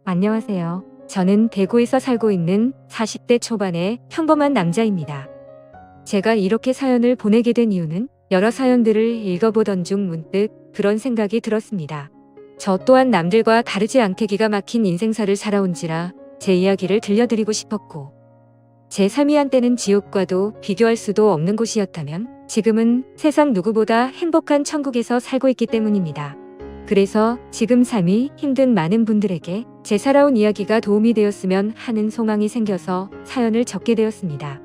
안녕하세요. 저는 대구에서 살고 있는 40대 초반의 평범한 남자입니다. 제가 이렇게 사연을 보내게 된 이유는 여러 사연들을 읽어보던 중 문득 그런 생각이 들었습니다. 저 또한 남들과 다르지 않게 기가 막힌 인생사를 살아온지라 제 이야기를 들려드리고 싶었고, 제 삶이 한때는 지옥과도 비교할 수도 없는 곳이었다면 지금은 세상 누구보다 행복한 천국에서 살고 있기 때문입니다. 그래서 지금 삶이 힘든 많은 분들에게 제 살아온 이야기가 도움이 되었으면 하는 소망이 생겨서 사연을 적게 되었습니다.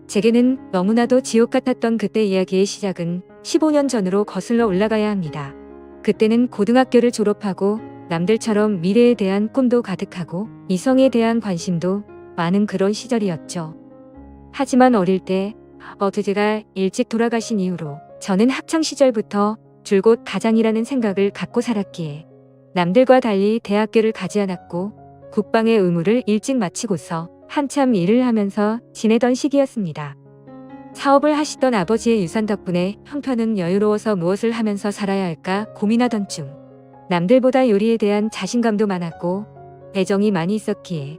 제게는 너무나도 지옥 같았던 그때 이야기의 시작은 15년 전으로 거슬러 올라가야 합니다. 그때는 고등학교를 졸업하고 남들처럼 미래에 대한 꿈도 가득하고 이성에 대한 관심도 많은 그런 시절이었죠. 하지만 어릴 때 아버지가 일찍 돌아가신 이후로 저는 학창 시절부터 줄곧 가장이라는 생각을 갖고 살았기에 남들과 달리 대학교를 가지 않았고 국방의 의무를 일찍 마치고서 한참 일을 하면서 지내던 시기였습니다. 사업을 하시던 아버지의 유산 덕분에 형편은 여유로워서 무엇을 하면서 살아야 할까 고민하던 중 남들보다 요리에 대한 자신감도 많았고 애정이 많이 있었기에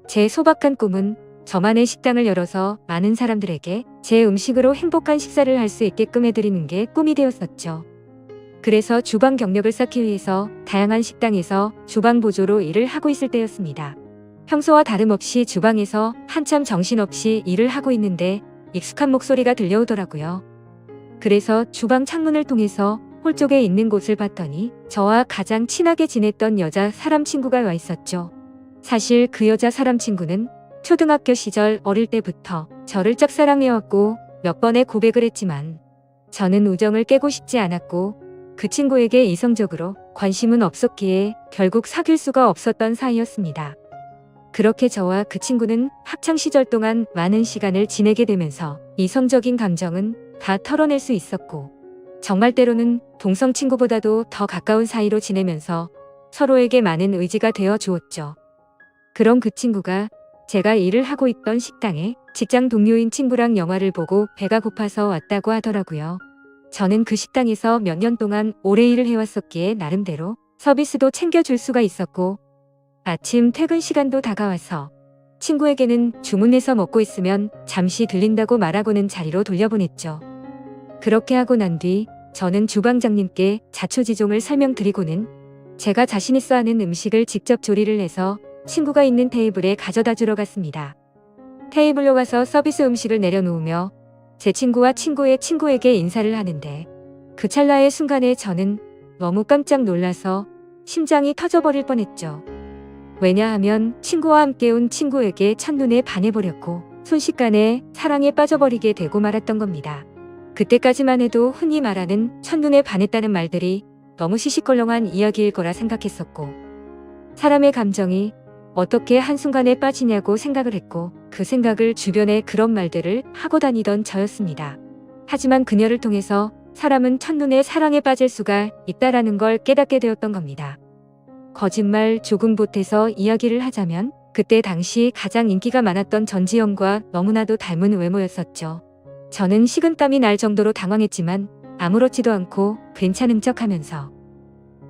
제 소박한 꿈은 저만의 식당을 열어서 많은 사람들에게 제 음식으로 행복한 식사를 할 수 있게끔 해드리는 게 꿈이 되었었죠. 그래서 주방 경력을 쌓기 위해서 다양한 식당에서 주방 보조로 일을 하고 있을 때였습니다. 평소와 다름없이 주방에서 한참 정신없이 일을 하고 있는데 익숙한 목소리가 들려오더라고요. 그래서 주방 창문을 통해서 홀 쪽에 있는 곳을 봤더니 저와 가장 친하게 지냈던 여자 사람 친구가 와 있었죠. 사실 그 여자 사람 친구는 초등학교 시절 어릴 때부터 저를 짝사랑해왔고 몇 번의 고백을 했지만 저는 우정을 깨고 싶지 않았고 그 친구에게 이성적으로 관심은 없었기에 결국 사귈 수가 없었던 사이였습니다. 그렇게 저와 그 친구는 학창시절 동안 많은 시간을 지내게 되면서 이성적인 감정은 다 털어낼 수 있었고 정말 때로는 동성 친구보다도 더 가까운 사이로 지내면서 서로에게 많은 의지가 되어 주었죠. 그런 그 친구가 제가 일을 하고 있던 식당에 직장 동료인 친구랑 영화를 보고 배가 고파서 왔다고 하더라고요. 저는 그 식당에서 몇 년 동안 오래 일을 해왔었기에 나름대로 서비스도 챙겨줄 수가 있었고 아침 퇴근 시간도 다가와서 친구에게는 주문해서 먹고 있으면 잠시 들린다고 말하고는 자리로 돌려보냈죠. 그렇게 하고 난 뒤 저는 주방장님께 자초지종을 설명드리고는 제가 자신 있어 하는 음식을 직접 조리를 해서 친구가 있는 테이블에 가져다 주러 갔습니다. 테이블로 가서 서비스 음식을 내려놓으며 제 친구와 친구의 친구에게 인사를 하는데 그 찰나의 순간에 저는 너무 깜짝 놀라서 심장이 터져버릴 뻔했죠. 왜냐하면 친구와 함께 온 친구에게 첫눈에 반해버렸고 순식간에 사랑에 빠져버리게 되고 말았던 겁니다. 그때까지만 해도 흔히 말하는 첫눈에 반했다는 말들이 너무 시시껄렁한 이야기일 거라 생각했었고 사람의 감정이 어떻게 한순간에 빠지냐고 생각을 했고 그 생각을 주변에 그런 말들을 하고 다니던 저였습니다. 하지만 그녀를 통해서 사람은 첫눈에 사랑에 빠질 수가 있다라는 걸 깨닫게 되었던 겁니다. 거짓말 조금 보태서 이야기를 하자면 그때 당시 가장 인기가 많았던 전지현과 너무나도 닮은 외모였었죠. 저는 식은땀이 날 정도로 당황했지만 아무렇지도 않고 괜찮은 척하면서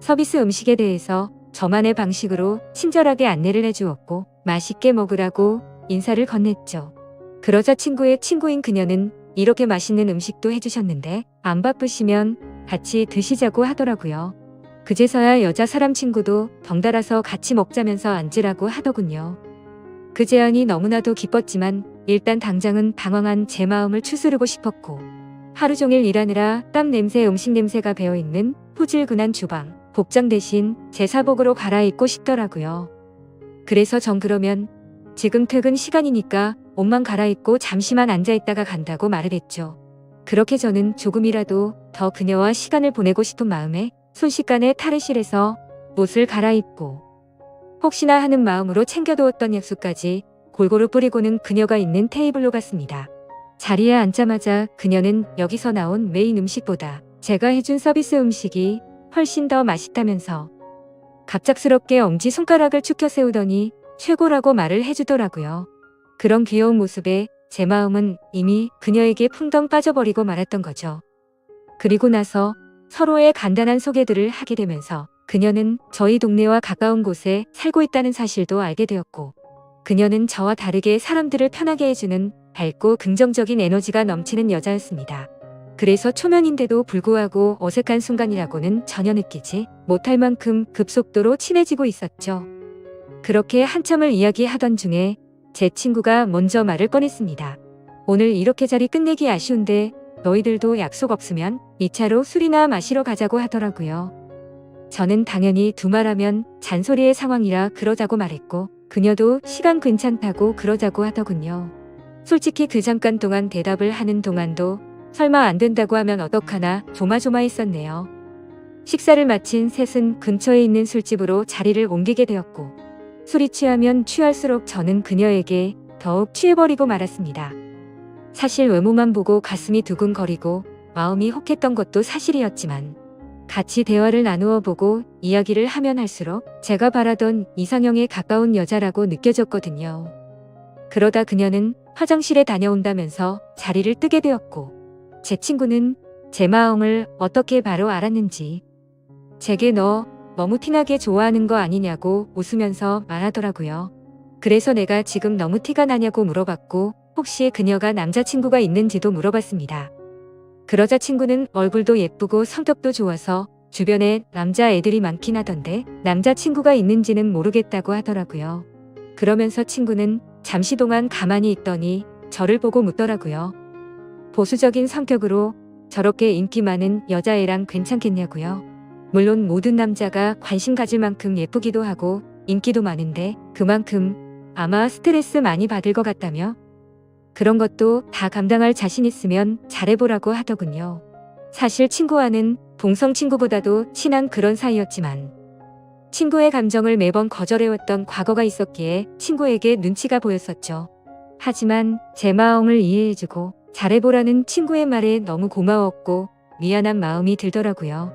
서비스 음식에 대해서 저만의 방식으로 친절하게 안내를 해주었고 맛있게 먹으라고 인사를 건넸죠. 그러자 친구의 친구인 그녀는 이렇게 맛있는 음식도 해주셨는데 안 바쁘시면 같이 드시자고 하더라고요. 그제서야 여자 사람 친구도 덩달아서 같이 먹자면서 앉으라고 하더군요. 그 제안이 너무나도 기뻤지만 일단 당장은 방황한 제 마음을 추스르고 싶었고 하루 종일 일하느라 땀 냄새 음식 냄새가 배어있는 후질근한 주방 복장 대신 제 사복으로 갈아입고 싶더라고요. 그래서 전 그러면 지금 퇴근 시간이니까 옷만 갈아입고 잠시만 앉아있다가 간다고 말을 했죠. 그렇게 저는 조금이라도 더 그녀와 시간을 보내고 싶은 마음에 순식간에 탈의실에서 옷을 갈아입고 혹시나 하는 마음으로 챙겨두었던 약수까지 골고루 뿌리고는 그녀가 있는 테이블로 갔습니다. 자리에 앉자마자 그녀는 여기서 나온 메인 음식보다 제가 해준 서비스 음식이 훨씬 더 맛있다면서 갑작스럽게 엄지손가락을 축혀 세우더니 최고라고 말을 해주더라고요. 그런 귀여운 모습에 제 마음은 이미 그녀에게 풍덩 빠져버리고 말았던 거죠. 그리고 나서 서로의 간단한 소개들을 하게 되면서 그녀는 저희 동네와 가까운 곳에 살고 있다는 사실도 알게 되었고, 그녀는 저와 다르게 사람들을 편하게 해주는 밝고 긍정적인 에너지가 넘치는 여자였습니다. 그래서 초면인데도 불구하고 어색한 순간이라고는 전혀 느끼지 못할 만큼 급속도로 친해지고 있었죠. 그렇게 한참을 이야기하던 중에 제 친구가 먼저 말을 꺼냈습니다. 오늘 이렇게 자리 끝내기 아쉬운데 너희들도 약속 없으면 2차로 술이나 마시러 가자고 하더라고요. 저는 당연히 두말하면 잔소리의 상황이라 그러자고 말했고, 그녀도 시간 괜찮다고 그러자고 하더군요. 솔직히 그 잠깐 동안 대답을 하는 동안도 설마 안 된다고 하면 어떡하나 조마조마했었네요. 식사를 마친 셋은 근처에 있는 술집으로 자리를 옮기게 되었고, 술이 취하면 취할수록 저는 그녀에게 더욱 취해버리고 말았습니다. 사실 외모만 보고 가슴이 두근거리고 마음이 혹했던 것도 사실이었지만, 같이 대화를 나누어 보고 이야기를 하면 할수록 제가 바라던 이상형에 가까운 여자라고 느껴졌거든요. 그러다 그녀는 화장실에 다녀온다면서 자리를 뜨게 되었고, 제 친구는 제 마음을 어떻게 바로 알았는지 제게 너 너무 티나게 좋아하는 거 아니냐고 웃으면서 말하더라고요. 그래서 내가 지금 너무 티가 나냐고 물어봤고, 혹시 그녀가 남자친구가 있는지도 물어봤습니다. 그러자 친구는 얼굴도 예쁘고 성격도 좋아서 주변에 남자애들이 많긴 하던데 남자친구가 있는지는 모르겠다고 하더라고요. 그러면서 친구는 잠시 동안 가만히 있더니 저를 보고 묻더라고요. 보수적인 성격으로 저렇게 인기 많은 여자애랑 괜찮겠냐고요. 물론 모든 남자가 관심 가질 만큼 예쁘기도 하고 인기도 많은데 그만큼 아마 스트레스 많이 받을 것 같다며 그런 것도 다 감당할 자신 있으면 잘해보라고 하더군요. 사실 친구와는 동성 친구보다도 친한 그런 사이였지만 친구의 감정을 매번 거절해왔던 과거가 있었기에 친구에게 눈치가 보였었죠. 하지만 제 마음을 이해해주고 잘해보라는 친구의 말에 너무 고마웠고 미안한 마음이 들더라고요.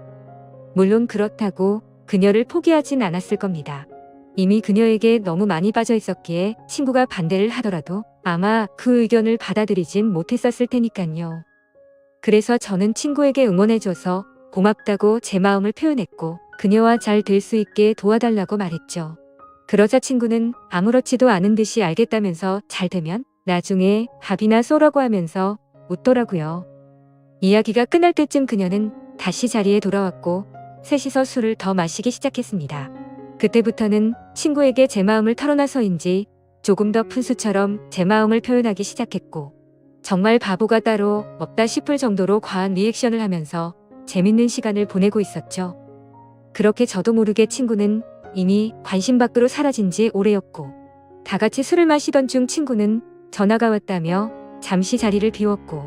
물론 그렇다고 그녀를 포기하진 않았을 겁니다. 이미 그녀에게 너무 많이 빠져 있었기에 친구가 반대를 하더라도 아마 그 의견을 받아들이진 못했었을 테니까요. 그래서 저는 친구에게 응원해줘서 고맙다고 제 마음을 표현했고 그녀와 잘 될 수 있게 도와달라고 말했죠. 그러자 친구는 아무렇지도 않은 듯이 알겠다면서 잘 되면 나중에 밥이나 쏘라고 하면서 웃더라고요. 이야기가 끝날 때쯤 그녀는 다시 자리에 돌아왔고 셋이서 술을 더 마시기 시작했습니다. 그때부터는 친구에게 제 마음을 털어놔서인지 조금 더 푼수처럼 제 마음을 표현하기 시작했고 정말 바보가 따로 없다 싶을 정도로 과한 리액션을 하면서 재밌는 시간을 보내고 있었죠. 그렇게 저도 모르게 친구는 이미 관심 밖으로 사라진 지 오래였고 다 같이 술을 마시던 중 친구는 전화가 왔다며 잠시 자리를 비웠고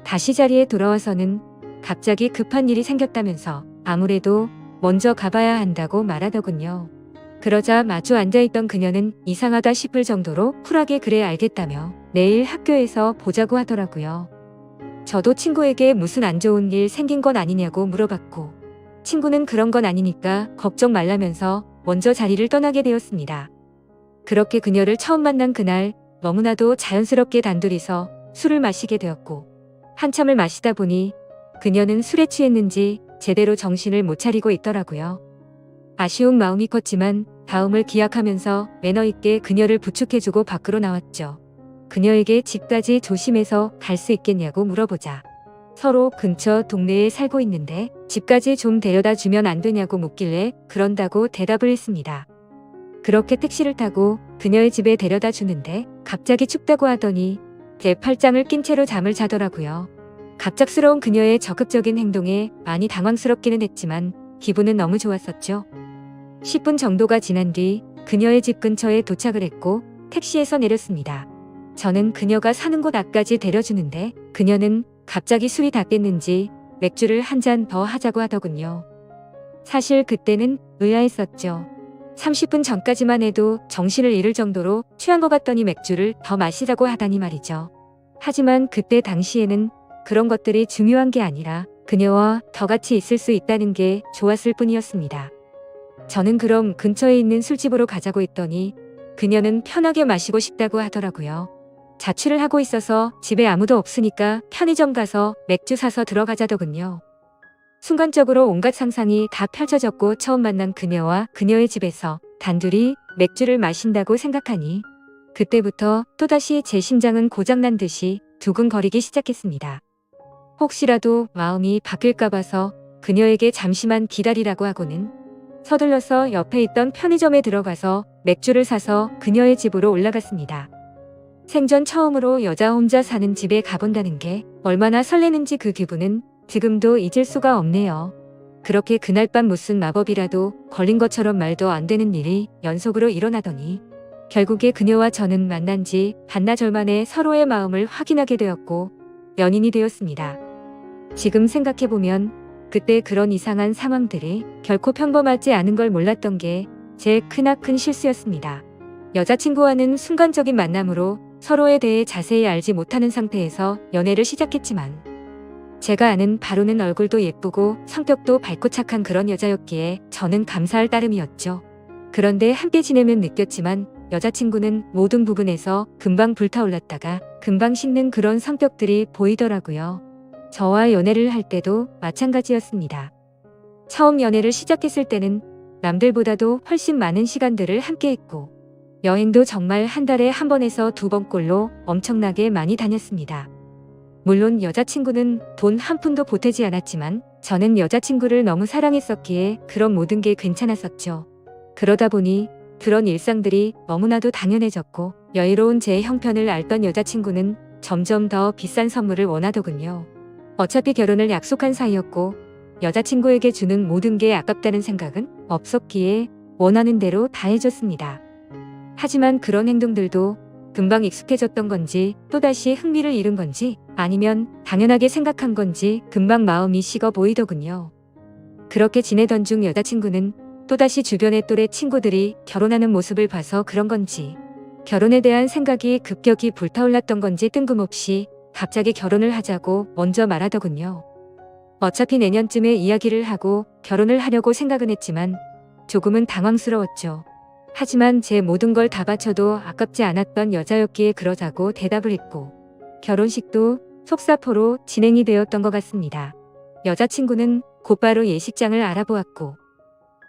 다시 자리에 돌아와서는 갑자기 급한 일이 생겼다면서 아무래도 먼저 가봐야 한다고 말하더군요. 그러자 마주 앉아있던 그녀는 이상하다 싶을 정도로 쿨하게 그래 알겠다며 내일 학교에서 보자고 하더라고요. 저도 친구에게 무슨 안 좋은 일 생긴 건 아니냐고 물어봤고 친구는 그런 건 아니니까 걱정 말라면서 먼저 자리를 떠나게 되었습니다. 그렇게 그녀를 처음 만난 그날 너무나도 자연스럽게 단둘이서 술을 마시게 되었고 한참을 마시다 보니 그녀는 술에 취했는지 제대로 정신을 못 차리고 있더라고요. 아쉬운 마음이 컸지만 다음을 기약하면서 매너 있게 그녀를 부축해주고 밖으로 나왔죠. 그녀에게 집까지 조심해서 갈 수 있겠냐고 물어보자 서로 근처 동네에 살고 있는데 집까지 좀 데려다 주면 안 되냐고 묻길래 그런다고 대답을 했습니다. 그렇게 택시를 타고 그녀의 집에 데려다 주는데 갑자기 춥다고 하더니 제 팔짱을 낀 채로 잠을 자더라고요. 갑작스러운 그녀의 적극적인 행동에 많이 당황스럽기는 했지만 기분은 너무 좋았었죠. 10분 정도가 지난 뒤 그녀의 집 근처에 도착을 했고 택시에서 내렸습니다. 저는 그녀가 사는 곳 앞까지 데려주는데 그녀는 갑자기 술이 다 깼는지 맥주를 한 잔 더 하자고 하더군요. 사실 그때는 의아했었죠. 30분 전까지만 해도 정신을 잃을 정도로 취한 것 같더니 맥주를 더 마시자고 하다니 말이죠. 하지만 그때 당시에는 그런 것들이 중요한 게 아니라 그녀와 더 같이 있을 수 있다는 게 좋았을 뿐이었습니다. 저는 그럼 근처에 있는 술집으로 가자고 했더니 그녀는 편하게 마시고 싶다고 하더라고요. 자취를 하고 있어서 집에 아무도 없으니까 편의점 가서 맥주 사서 들어가자더군요. 순간적으로 온갖 상상이 다 펼쳐졌고 처음 만난 그녀와 그녀의 집에서 단둘이 맥주를 마신다고 생각하니 그때부터 또다시 제 심장은 고장난 듯이 두근거리기 시작했습니다. 혹시라도 마음이 바뀔까 봐서 그녀에게 잠시만 기다리라고 하고는 서둘러서 옆에 있던 편의점에 들어가서 맥주를 사서 그녀의 집으로 올라갔습니다. 생전 처음으로 여자 혼자 사는 집에 가본다는 게 얼마나 설레는지 그 기분은 지금도 잊을 수가 없네요. 그렇게 그날 밤 무슨 마법이라도 걸린 것처럼 말도 안 되는 일이 연속으로 일어나더니 결국에 그녀와 저는 만난 지 반나절 만에 서로의 마음을 확인하게 되었고 연인이 되었습니다. 지금 생각해보면 그때 그런 이상한 상황들이 결코 평범하지 않은 걸 몰랐던 게 제 크나큰 실수였습니다. 여자친구와는 순간적인 만남으로 서로에 대해 자세히 알지 못하는 상태에서 연애를 시작했지만 제가 아는 바로는 얼굴도 예쁘고 성격도 밝고 착한 그런 여자였기에 저는 감사할 따름이었죠. 그런데 함께 지내면 느꼈지만 여자친구는 모든 부분에서 금방 불타올랐다가 금방 식는 그런 성격들이 보이더라고요. 저와 연애를 할 때도 마찬가지였습니다. 처음 연애를 시작했을 때는 남들보다도 훨씬 많은 시간들을 함께했고 여행도 정말 한 달에 한 번에서 두 번꼴로 엄청나게 많이 다녔습니다. 물론 여자친구는 돈 한 푼도 보태지 않았지만 저는 여자친구를 너무 사랑했었기에 그런 모든 게 괜찮았었죠. 그러다 보니 그런 일상들이 너무나도 당연해졌고 여유로운 제 형편을 알던 여자친구는 점점 더 비싼 선물을 원하더군요. 어차피 결혼을 약속한 사이였고 여자친구에게 주는 모든 게 아깝다는 생각은 없었기에 원하는 대로 다 해줬습니다. 하지만 그런 행동들도 금방 익숙해졌던 건지 또다시 흥미를 잃은 건지 아니면 당연하게 생각한 건지 금방 마음이 식어 보이더군요. 그렇게 지내던 중 여자친구는 또다시 주변의 또래 친구들이 결혼하는 모습을 봐서 그런 건지 결혼에 대한 생각이 급격히 불타올랐던 건지 뜬금없이 갑자기 결혼을 하자고 먼저 말하더군요. 어차피 내년쯤에 이야기를 하고 결혼을 하려고 생각은 했지만 조금은 당황스러웠죠. 하지만 제 모든 걸 다 바쳐도 아깝지 않았던 여자였기에 그러자고 대답을 했고 결혼식도 속사포로 진행이 되었던 것 같습니다. 여자친구는 곧바로 예식장을 알아보았고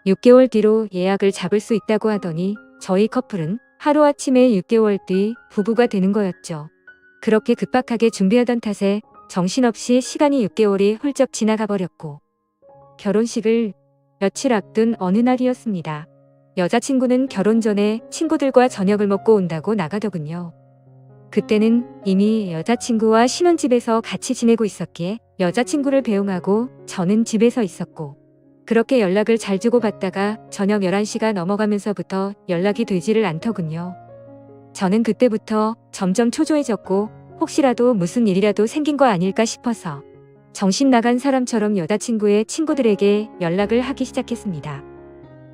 6개월 뒤로 예약을 잡을 수 있다고 하더니 저희 커플은 하루아침에 6개월 뒤 부부가 되는 거였죠. 그렇게 급박하게 준비하던 탓에 정신없이 시간이 6개월이 훌쩍 지나가 버렸고 결혼식을 며칠 앞둔 어느 날이었습니다. 여자친구는 결혼 전에 친구들과 저녁을 먹고 온다고 나가더군요. 그때는 이미 여자친구와 신혼집에서 같이 지내고 있었기에 여자친구를 배웅하고 저는 집에서 있었고 그렇게 연락을 잘 주고받다가 저녁 11시가 넘어가면서부터 연락이 되지를 않더군요. 저는 그때부터 점점 초조해졌고 혹시라도 무슨 일이라도 생긴 거 아닐까 싶어서 정신 나간 사람처럼 여자친구의 친구들에게 연락을 하기 시작했습니다.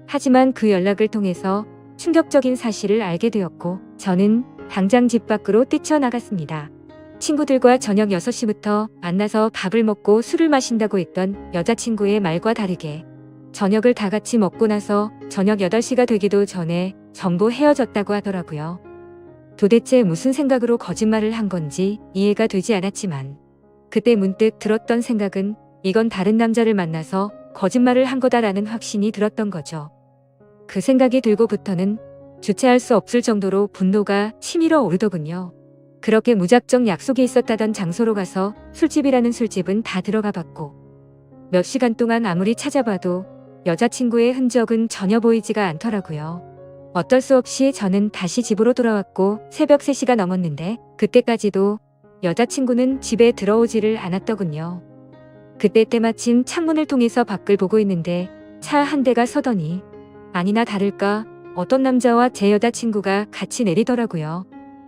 하지만 그 연락을 통해서 충격적인 사실을 알게 되었고 저는 당장 집 밖으로 뛰쳐나갔습니다. 친구들과 저녁 6시부터 만나서 밥을 먹고 술을 마신다고 했던 여자친구의 말과 다르게 저녁을 다 같이 먹고 나서 저녁 8시가 되기도 전에 전부 헤어졌다고 하더라고요. 도대체 무슨 생각으로 거짓말을 한 건지 이해가 되지 않았지만 그때 문득 들었던 생각은 이건 다른 남자를 만나서 거짓말을 한 거다라는 확신이 들었던 거죠. 그 생각이 들고부터는 주체할 수 없을 정도로 분노가 치밀어 오르더군요. 그렇게 무작정 약속이 있었다던 장소로 가서 술집이라는 술집은 다 들어가 봤고 몇 시간 동안 아무리 찾아봐도 여자친구의 흔적은 전혀 보이지가 않더라고요. 어쩔 수 없이 저는 다시 집으로 돌아왔고 새벽 3시가 넘었는데 그때까지도 여자친구는 집에 들어오지를 않았더군요. 그때 때마침 창문을 통해서 밖을 보고 있는데 차 한 대가 서더니 아니나 다를까 어떤 남자와 제 여자친구가 같이 내리더라고요.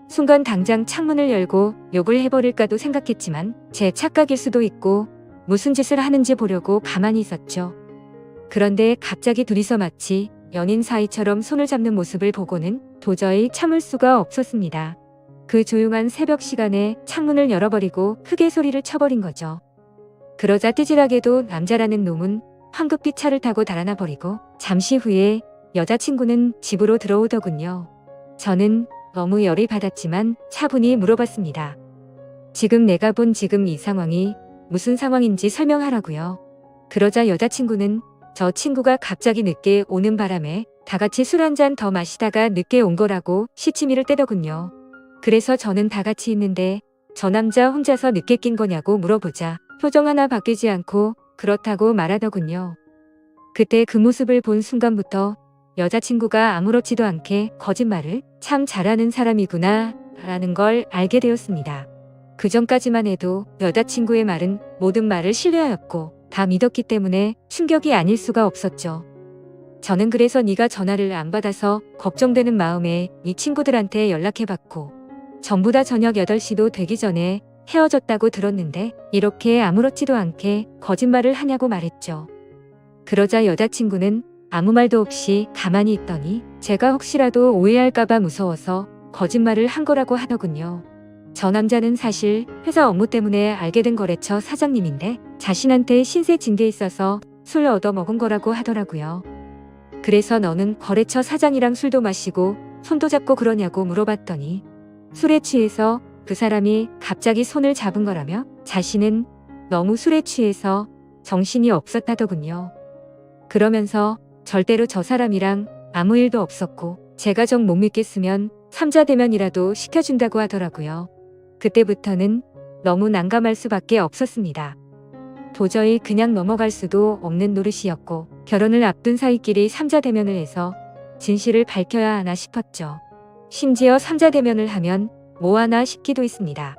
순간 당장 창문을 열고 욕을 해버릴까도 생각했지만 제 착각일 수도 있고 무슨 짓을 하는지 보려고 가만히 있었죠. 그런데 갑자기 둘이서 마치 연인 사이처럼 손을 잡는 모습을 보고는 도저히 참을 수가 없었습니다. 그 조용한 새벽 시간에 창문을 열어버리고 크게 소리를 쳐버린 거죠. 그러자 띠질하게도 남자라는 놈은 황급히 차를 타고 달아나 버리고 잠시 후에 여자친구는 집으로 들어오더군요. 저는 너무 열이 받았지만 차분히 물어봤습니다. 지금 내가 본 지금 이 상황이 무슨 상황인지 설명하라고요. 그러자 여자친구는 저 친구가 갑자기 늦게 오는 바람에 다 같이 술 한 잔 더 마시다가 늦게 온 거라고 시치미를 떼더군요. 그래서 저는 다 같이 있는데 저 남자 혼자서 늦게 낀 거냐고 물어보자 표정 하나 바뀌지 않고 그렇다고 말하더군요. 그때 그 모습을 본 순간부터 여자친구가 아무렇지도 않게 거짓말을 참 잘하는 사람이구나 라는 걸 알게 되었습니다. 그 전까지만 해도 여자친구의 말은 모든 말을 신뢰하였고 다 믿었기 때문에 충격이 아닐 수가 없었죠. 저는 그래서 네가 전화를 안 받아서 걱정되는 마음에 네 친구들한테 연락해봤고 전부 다 저녁 8시도 되기 전에 헤어졌다고 들었는데 이렇게 아무렇지도 않게 거짓말을 하냐고 말했죠. 그러자 여자친구는 아무 말도 없이 가만히 있더니 제가 혹시라도 오해할까봐 무서워서 거짓말을 한 거라고 하더군요. 저 남자는 사실 회사 업무 때문에 알게 된 거래처 사장님인데 자신한테 신세 진 게 있어서 술 얻어먹은 거라고 하더라고요. 그래서 너는 거래처 사장이랑 술도 마시고 손도 잡고 그러냐고 물어봤더니 술에 취해서 그 사람이 갑자기 손을 잡은 거라며 자신은 너무 술에 취해서 정신이 없었다더군요. 그러면서 절대로 저 사람이랑 아무 일도 없었고 제가 정 못 믿겠으면 삼자 대면이라도 시켜준다고 하더라고요. 그때부터는 너무 난감할 수밖에 없었습니다. 도저히 그냥 넘어갈 수도 없는 노릇이었고 결혼을 앞둔 사이끼리 삼자 대면을 해서 진실을 밝혀야 하나 싶었죠. 심지어 삼자 대면을 하면 뭐 하나 싶기도 했습니다.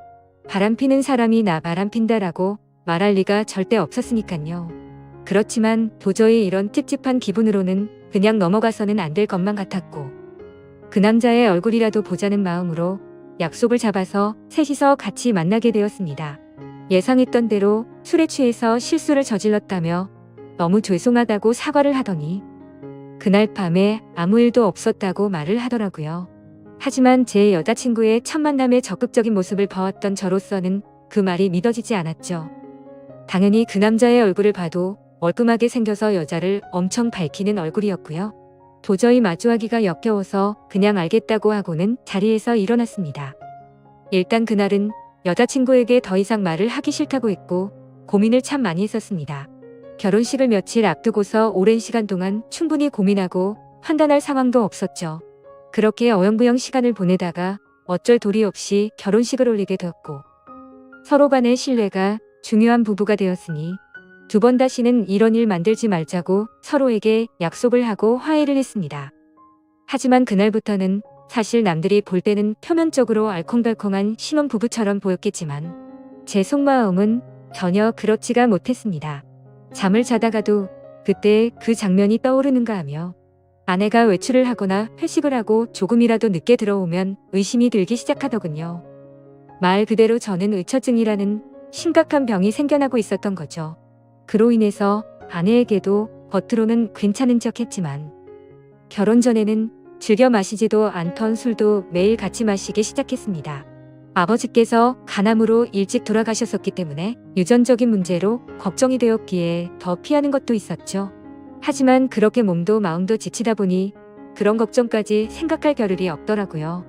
바람피는 사람이 나 바람핀다라고 말할 리가 절대 없었으니까요. 그렇지만 도저히 이런 찝찝한 기분으로는 그냥 넘어가서는 안 될 것만 같았고 그 남자의 얼굴이라도 보자는 마음으로 약속을 잡아서 셋이서 같이 만나게 되었습니다. 예상했던 대로 술에 취해서 실수를 저질렀다며 너무 죄송하다고 사과를 하더니 그날 밤에 아무 일도 없었다고 말을 하더라고요. 하지만 제 여자친구의 첫 만남의 적극적인 모습을 보았던 저로서는 그 말이 믿어지지 않았죠. 당연히 그 남자의 얼굴을 봐도 얼끔하게 생겨서 여자를 엄청 밝히는 얼굴이었고요. 도저히 마주하기가 역겨워서 그냥 알겠다고 하고는 자리에서 일어났습니다. 일단 그날은 여자친구에게 더 이상 말을 하기 싫다고 했고 고민을 참 많이 했었습니다. 결혼식을 며칠 앞두고서 오랜 시간 동안 충분히 고민하고 판단할 상황도 없었죠. 그렇게 어영부영 시간을 보내다가 어쩔 도리 없이 결혼식을 올리게 되었고 서로 간의 신뢰가 중요한 부부가 되었으니 두 번 다시는 이런 일 만들지 말자고 서로에게 약속을 하고 화해를 했습니다. 하지만 그날부터는 사실 남들이 볼 때는 표면적으로 알콩달콩한 신혼부부처럼 보였겠지만 제 속마음은 전혀 그렇지가 못했습니다. 잠을 자다가도 그때 그 장면이 떠오르는가 하며 아내가 외출을 하거나 회식을 하고 조금이라도 늦게 들어오면 의심이 들기 시작하더군요. 말 그대로 저는 의처증이라는 심각한 병이 생겨나고 있었던 거죠. 그로 인해서 아내에게도 겉으로는 괜찮은 척 했지만 결혼 전에는 즐겨 마시지도 않던 술도 매일 같이 마시기 시작했습니다. 아버지께서 간암으로 일찍 돌아가셨었기 때문에 유전적인 문제로 걱정이 되었기에 더 피하는 것도 있었죠. 하지만 그렇게 몸도 마음도 지치다 보니 그런 걱정까지 생각할 겨를이 없더라고요.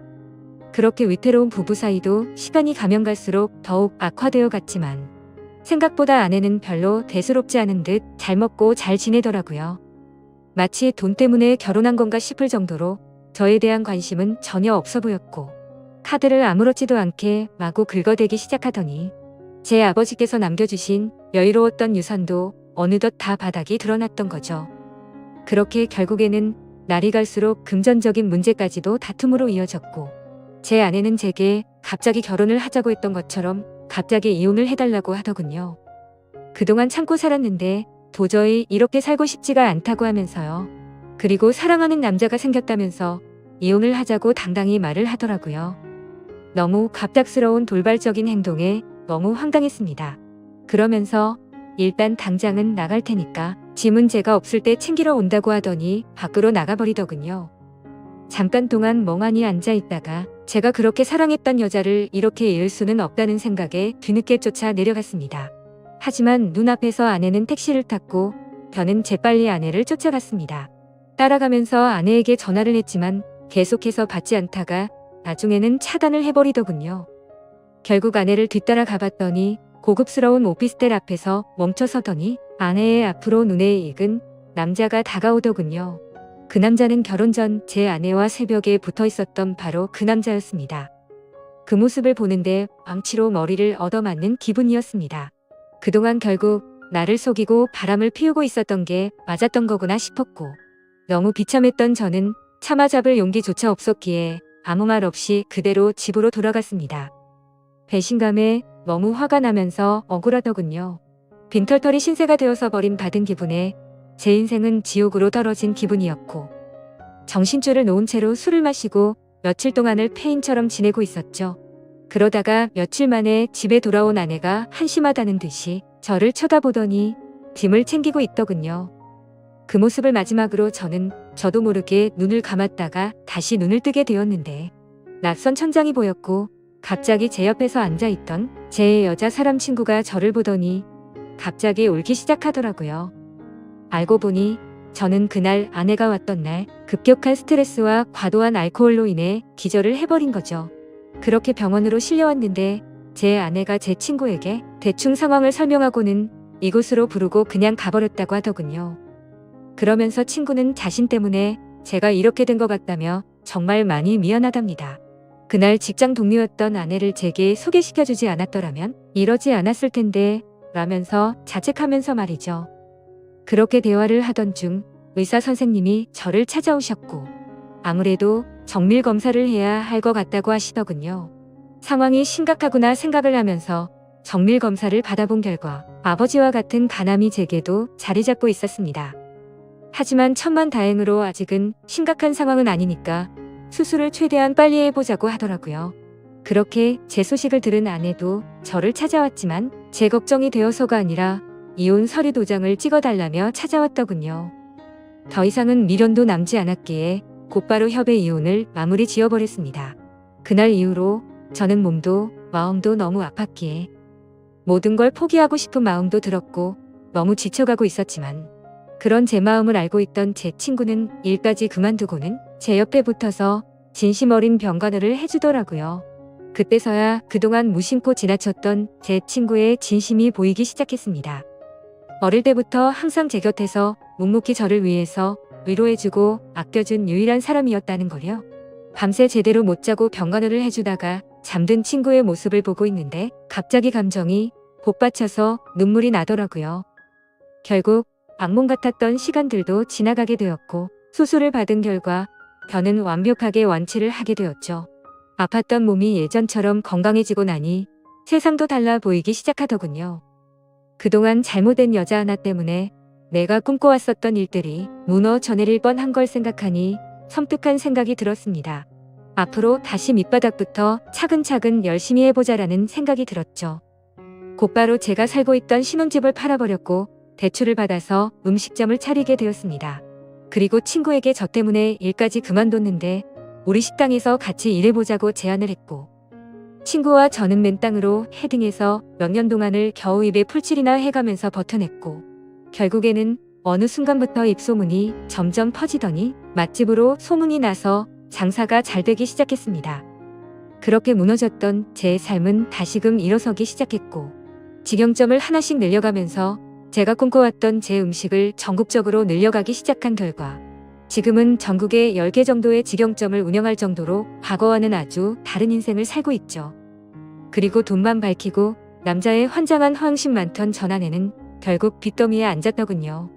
그렇게 위태로운 부부 사이도 시간이 가면 갈수록 더욱 악화되어 갔지만 생각보다 아내는 별로 대수롭지 않은 듯 잘 먹고 잘 지내더라고요. 마치 돈 때문에 결혼한 건가 싶을 정도로 저에 대한 관심은 전혀 없어 보였고 카드를 아무렇지도 않게 마구 긁어대기 시작하더니 제 아버지께서 남겨주신 여유로웠던 유산도 어느덧 다 바닥이 드러났던 거죠. 그렇게 결국에는 날이 갈수록 금전적인 문제까지도 다툼으로 이어졌고 제 아내는 제게 갑자기 결혼을 하자고 했던 것처럼 갑자기 이혼을 해달라고 하더군요. 그동안 참고 살았는데 도저히 이렇게 살고 싶지가 않다고 하면서요. 그리고 사랑하는 남자가 생겼다면서 이혼을 하자고 당당히 말을 하더라고요. 너무 갑작스러운 돌발적인 행동에 너무 황당했습니다. 그러면서 일단 당장은 나갈 테니까 짐은 제가 없을 때 챙기러 온다고 하더니 밖으로 나가버리더군요. 잠깐 동안 멍하니 앉아 있다가 제가 그렇게 사랑했던 여자를 이렇게 잃을 수는 없다는 생각에 뒤늦게 쫓아 내려갔습니다. 하지만 눈앞에서 아내는 택시를 탔고 저는 재빨리 아내를 쫓아갔습니다. 따라가면서 아내에게 전화를 했지만 계속해서 받지 않다가 나중에는 차단을 해버리더군요. 결국 아내를 뒤따라 가봤더니 고급스러운 오피스텔 앞에서 멈춰서더니 아내의 앞으로 눈에 익은 남자가 다가오더군요. 그 남자는 결혼 전 제 아내와 새벽에 붙어 있었던 바로 그 남자였습니다. 그 모습을 보는데 망치로 머리를 얻어맞는 기분이었습니다. 그동안 결국 나를 속이고 바람을 피우고 있었던 게 맞았던 거구나 싶었고, 너무 비참했던 저는 참아 잡을 용기조차 없었기에 아무 말 없이 그대로 집으로 돌아갔습니다. 배신감에 너무 화가 나면서 억울하더군요. 빈털털이 신세가 되어서 버림받은 기분에 제 인생은 지옥으로 떨어진 기분이었고, 정신줄을 놓은 채로 술을 마시고 며칠 동안을 폐인처럼 지내고 있었죠. 그러다가 며칠 만에 집에 돌아온 아내가 한심하다는 듯이 저를 쳐다보더니 짐을 챙기고 있더군요. 그 모습을 마지막으로 저도 모르게 눈을 감았다가 다시 눈을 뜨게 되었는데, 낯선 천장이 보였고 갑자기 제 옆에서 앉아있던 제 여자 사람 친구가 저를 보더니 갑자기 울기 시작하더라고요. 알고 보니 저는 그날 아내가 왔던 날 급격한 스트레스와 과도한 알코올로 인해 기절을 해버린 거죠. 그렇게 병원으로 실려왔는데 제 아내가 제 친구에게 대충 상황을 설명하고는 이곳으로 부르고 그냥 가버렸다고 하더군요. 그러면서 친구는 자신 때문에 제가 이렇게 된 것 같다며 정말 많이 미안하답니다. 그날 직장 동료였던 아내를 제게 소개시켜주지 않았더라면 이러지 않았을 텐데 라면서 자책하면서 말이죠. 그렇게 대화를 하던 중 의사 선생님이 저를 찾아오셨고, 아무래도 정밀 검사를 해야 할 것 같다고 하시더군요. 상황이 심각하구나 생각을 하면서 정밀 검사를 받아본 결과 아버지와 같은 간암이 제게도 자리 잡고 있었습니다. 하지만 천만다행으로 아직은 심각한 상황은 아니니까 수술을 최대한 빨리 해보자고 하더라고요. 그렇게 제 소식을 들은 아내도 저를 찾아왔지만 제 걱정이 되어서가 아니라 이혼 서류 도장을 찍어달라며 찾아왔더군요. 더 이상은 미련도 남지 않았기에 곧바로 협의 이혼을 마무리 지어버렸습니다. 그날 이후로 저는 몸도 마음도 너무 아팠기에 모든 걸 포기하고 싶은 마음도 들었고 너무 지쳐가고 있었지만, 그런 제 마음을 알고 있던 제 친구는 일까지 그만두고는 제 옆에 붙어서 진심 어린 병간호를 해주더라고요. 그때서야 그동안 무심코 지나쳤던 제 친구의 진심이 보이기 시작했습니다. 어릴 때부터 항상 제 곁에서 묵묵히 저를 위해서 위로해주고 아껴준 유일한 사람이었다는 걸요. 밤새 제대로 못 자고 병간호를 해주다가 잠든 친구의 모습을 보고 있는데 갑자기 감정이 복받쳐서 눈물이 나더라고요. 결국 악몽 같았던 시간들도 지나가게 되었고, 수술을 받은 결과 저는 완벽하게 완치를 하게 되었죠. 아팠던 몸이 예전처럼 건강해지고 나니 세상도 달라 보이기 시작하더군요. 그동안 잘못된 여자 하나 때문에 내가 꿈꿔왔었던 일들이 무너져 내릴 뻔한 걸 생각하니 섬뜩한 생각이 들었습니다. 앞으로 다시 밑바닥부터 차근차근 열심히 해보자라는 생각이 들었죠. 곧바로 제가 살고 있던 신혼집을 팔아버렸고 대출을 받아서 음식점을 차리게 되었습니다. 그리고 친구에게 저 때문에 일까지 그만뒀는데 우리 식당에서 같이 일해보자고 제안을 했고, 친구와 저는 맨땅으로 헤딩해서 몇 년 동안을 겨우 입에 풀칠이나 해가면서 버텨냈고, 결국에는 어느 순간부터 입소문이 점점 퍼지더니 맛집으로 소문이 나서 장사가 잘 되기 시작했습니다. 그렇게 무너졌던 제 삶은 다시금 일어서기 시작했고, 직영점을 하나씩 늘려가면서 제가 꿈꿔왔던 제 음식을 전국적으로 늘려가기 시작한 결과 지금은 전국에 10개 정도의 직영점을 운영할 정도로 과거와는 아주 다른 인생을 살고 있죠. 그리고 돈만 밝히고 남자의 환장한 허영심 많던 전 아내는 결국 빚더미에 앉았더군요.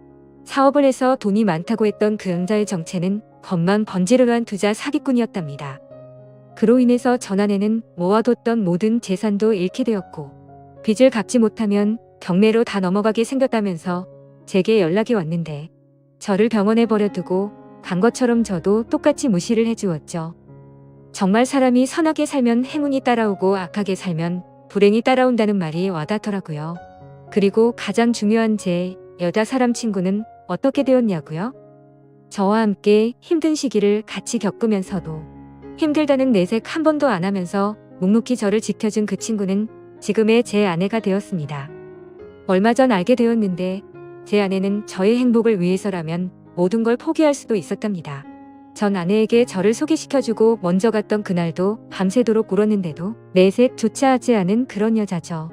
사업을 해서 돈이 많다고 했던 그 남자의 정체는 겉만 번지르르한 투자 사기꾼이었답니다. 그로 인해서 전 아내는 모아뒀던 모든 재산도 잃게 되었고, 빚을 갚지 못하면 경매로 다 넘어가게 생겼다면서 제게 연락이 왔는데 저를 병원에 버려두고 간 것처럼 저도 똑같이 무시를 해주었죠. 정말 사람이 선하게 살면 행운이 따라오고 악하게 살면 불행이 따라온다는 말이 와닿더라고요. 그리고 가장 중요한 제 여자 사람 친구는 어떻게 되었냐고요? 저와 함께 힘든 시기를 같이 겪으면서도 힘들다는 내색 한 번도 안 하면서 묵묵히 저를 지켜준 그 친구는 지금의 제 아내가 되었습니다. 얼마 전 알게 되었는데 제 아내는 저의 행복을 위해서라면 모든 걸 포기할 수도 있었답니다. 전 아내에게 저를 소개시켜주고 먼저 갔던 그날도 밤새도록 울었는데도 내색조차 하지 않은 그런 여자죠.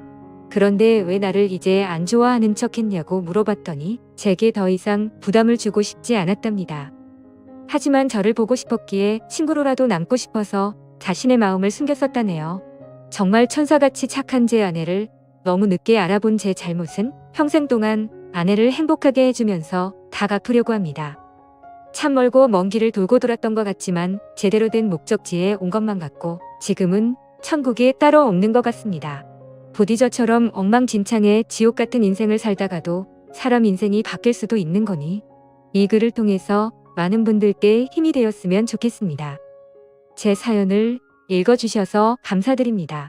그런데 왜 나를 이제 안 좋아하는 척 했냐고 물어봤더니 제게 더 이상 부담을 주고 싶지 않았답니다. 하지만 저를 보고 싶었기에 친구로라도 남고 싶어서 자신의 마음을 숨겼었다네요. 정말 천사같이 착한 제 아내를 너무 늦게 알아본 제 잘못은 평생 동안 아내를 행복하게 해주면서 다 갚으려고 합니다. 참 멀고 먼 길을 돌고 돌았던 것 같지만 제대로 된 목적지에 온 것만 같고 지금은 천국이 따로 없는 것 같습니다. 부디 저처럼 엉망진창의 지옥 같은 인생을 살다가도 사람 인생이 바뀔 수도 있는 거니 이 글을 통해서 많은 분들께 힘이 되었으면 좋겠습니다. 제 사연을 읽어주셔서 감사드립니다.